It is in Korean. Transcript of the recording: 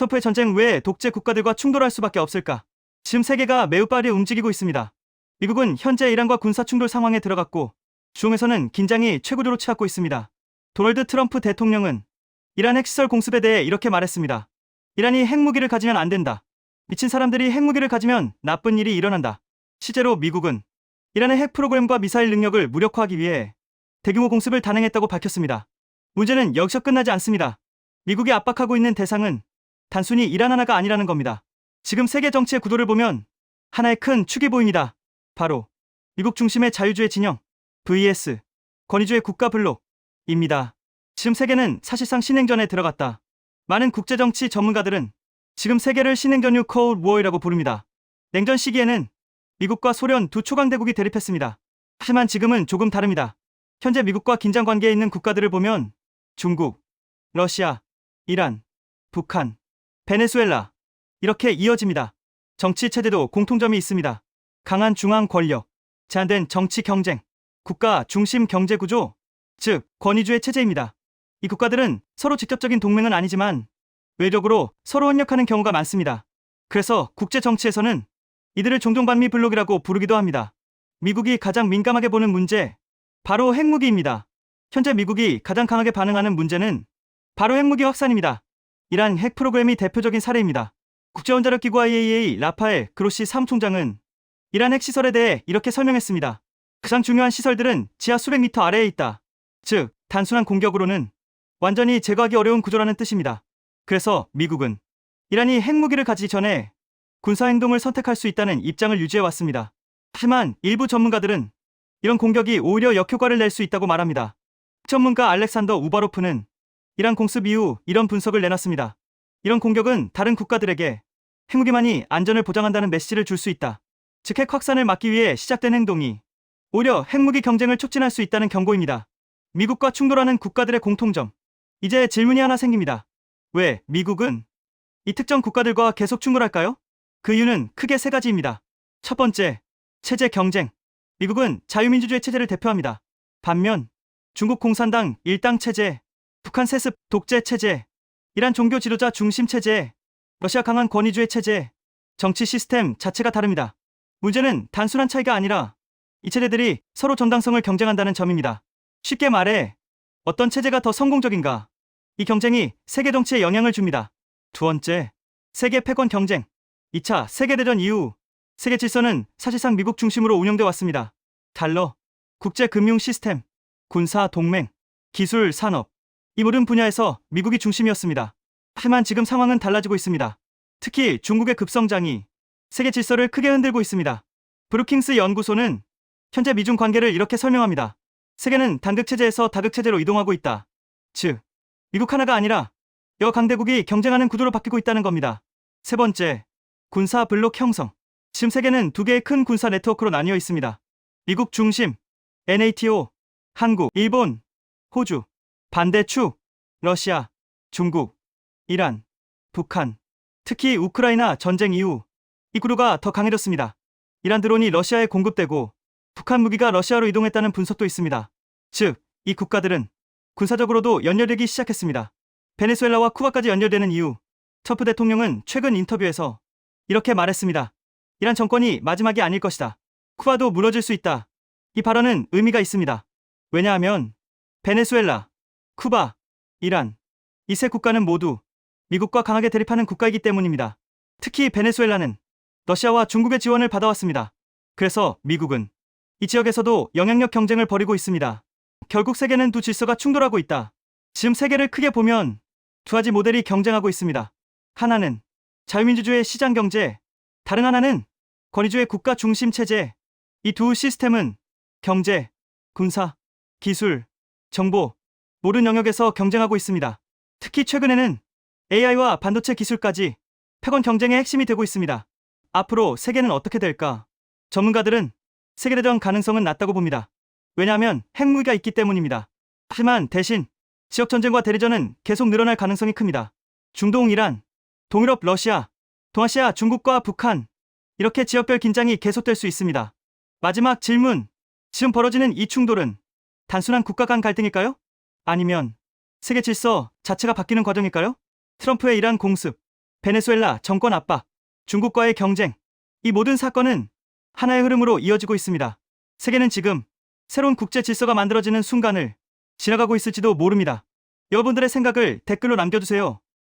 트럼프의 전쟁 왜 독재 국가들과 충돌할 수밖에 없을까? 지금 세계가 매우 빠르게 움직이고 있습니다. 미국은 현재 이란과 군사 충돌 상황에 들어갔고 중에서는 긴장이 최고조로 치닫고 있습니다. 도널드 트럼프 대통령은 이란 핵시설 공습에 대해 이렇게 말했습니다. 이란이 핵무기를 가지면 안 된다. 미친 사람들이 핵무기를 가지면 나쁜 일이 일어난다. 실제로 미국은 이란의 핵 프로그램과 미사일 능력을 무력화하기 위해 대규모 공습을 단행했다고 밝혔습니다. 문제는 여기서 끝나지 않습니다. 미국이 압박하고 있는 대상은 단순히 이란 하나가 아니라는 겁니다. 지금 세계 정치의 구도를 보면 하나의 큰 축이 보입니다. 바로 미국 중심의 자유주의 진영 vs 권위주의 국가 블록입니다. 지금 세계는 사실상 신냉전에 들어갔다. 많은 국제정치 전문가들은 지금 세계를 신냉전 후 콜드 워이라고 부릅니다. 냉전 시기에는 미국과 소련 두 초강대국이 대립했습니다. 하지만 지금은 조금 다릅니다. 현재 미국과 긴장 관계에 있는 국가들을 보면 중국, 러시아, 이란, 북한, 베네수엘라 이렇게 이어집니다. 정치 체제도 공통점이 있습니다. 강한 중앙 권력, 제한된 정치 경쟁, 국가 중심 경제 구조, 즉 권위주의 체제입니다. 이 국가들은 서로 직접적인 동맹은 아니지만 외적으로 서로 협력하는 경우가 많습니다. 그래서 국제 정치에서는 이들을 종종 반미 블록이라고 부르기도 합니다. 미국이 가장 민감하게 보는 문제, 바로 핵무기입니다. 현재 미국이 가장 강하게 반응하는 문제는 바로 핵무기 확산입니다. 이란 핵 프로그램이 대표적인 사례입니다. 국제원자력기구 IAEA 라파엘 그로시 사무총장은 이란 핵시설에 대해 이렇게 설명했습니다. 가장 중요한 시설들은 지하 수백 미터 아래에 있다. 즉, 단순한 공격으로는 완전히 제거하기 어려운 구조라는 뜻입니다. 그래서 미국은 이란이 핵무기를 가지기 전에 군사행동을 선택할 수 있다는 입장을 유지해왔습니다. 하지만 일부 전문가들은 이런 공격이 오히려 역효과를 낼 수 있다고 말합니다. 전문가 알렉산더 우바로프는 이란 공습 이후 이런 분석을 내놨습니다. 이런 공격은 다른 국가들에게 핵무기만이 안전을 보장한다는 메시지를 줄 수 있다. 즉 핵 확산을 막기 위해 시작된 행동이 오히려 핵무기 경쟁을 촉진할 수 있다는 경고입니다. 미국과 충돌하는 국가들의 공통점. 이제 질문이 하나 생깁니다. 왜 미국은 이 특정 국가들과 계속 충돌할까요? 그 이유는 크게 세 가지입니다. 첫 번째, 체제 경쟁. 미국은 자유민주주의 체제를 대표합니다. 반면 중국 공산당 일당 체제, 북한 세습 독재 체제, 이란 종교 지도자 중심 체제, 러시아 강한 권위주의 체제, 정치 시스템 자체가 다릅니다. 문제는 단순한 차이가 아니라 이 체제들이 서로 정당성을 경쟁한다는 점입니다. 쉽게 말해 어떤 체제가 더 성공적인가? 이 경쟁이 세계 정치에 영향을 줍니다. 두 번째, 세계 패권 경쟁. 2차 세계대전 이후 세계 질서는 사실상 미국 중심으로 운영돼 왔습니다. 달러, 국제 금융 시스템, 군사 동맹, 기술 산업, 이 모든 분야에서 미국이 중심이었습니다. 하지만 지금 상황은 달라지고 있습니다. 특히 중국의 급성장이 세계 질서를 크게 흔들고 있습니다. 브루킹스 연구소는 현재 미중 관계를 이렇게 설명합니다. 세계는 단극체제에서 다극체제로 이동하고 있다. 즉, 미국 하나가 아니라 여러 강대국이 경쟁하는 구도로 바뀌고 있다는 겁니다. 세 번째, 군사 블록 형성. 지금 세계는 두 개의 큰 군사 네트워크로 나뉘어 있습니다. 미국 중심, NATO, 한국, 일본, 호주, 반대축, 러시아, 중국, 이란, 북한. 특히 우크라이나 전쟁 이후 이 구도가 더 강해졌습니다. 이란 드론이 러시아에 공급되고 북한 무기가 러시아로 이동했다는 분석도 있습니다. 즉, 이 국가들은 군사적으로도 연결되기 시작했습니다. 베네수엘라와 쿠바까지 연결되는 이유, 트럼프 대통령은 최근 인터뷰에서 이렇게 말했습니다. 이란 정권이 마지막이 아닐 것이다. 쿠바도 무너질 수 있다. 이 발언은 의미가 있습니다. 왜냐하면 베네수엘라, 쿠바, 이란, 이 세 국가는 모두 미국과 강하게 대립하는 국가이기 때문입니다. 특히 베네수엘라는 러시아와 중국의 지원을 받아왔습니다. 그래서 미국은 이 지역에서도 영향력 경쟁을 벌이고 있습니다. 결국 세계는 두 질서가 충돌하고 있다. 지금 세계를 크게 보면 두 가지 모델이 경쟁하고 있습니다. 하나는 자유민주주의 시장 경제, 다른 하나는 권위주의 국가 중심 체제. 이 두 시스템은 경제, 군사, 기술, 정보 모든 영역에서 경쟁하고 있습니다. 특히 최근에는 AI와 반도체 기술까지 패권 경쟁의 핵심이 되고 있습니다. 앞으로 세계는 어떻게 될까? 전문가들은 세계대전 가능성은 낮다고 봅니다. 왜냐하면 핵무기가 있기 때문입니다. 하지만 대신 지역전쟁과 대리전은 계속 늘어날 가능성이 큽니다. 중동 이란, 동유럽 러시아, 동아시아 중국과 북한, 이렇게 지역별 긴장이 계속될 수 있습니다. 마지막 질문, 지금 벌어지는 이 충돌은 단순한 국가 간 갈등일까요? 아니면 세계 질서 자체가 바뀌는 과정일까요? 트럼프의 이란 공습, 베네수엘라 정권 압박, 중국과의 경쟁. 이 모든 사건은 하나의 흐름으로 이어지고 있습니다. 세계는 지금 새로운 국제 질서가 만들어지는 순간을 지나가고 있을지도 모릅니다. 여러분들의 생각을 댓글로 남겨주세요.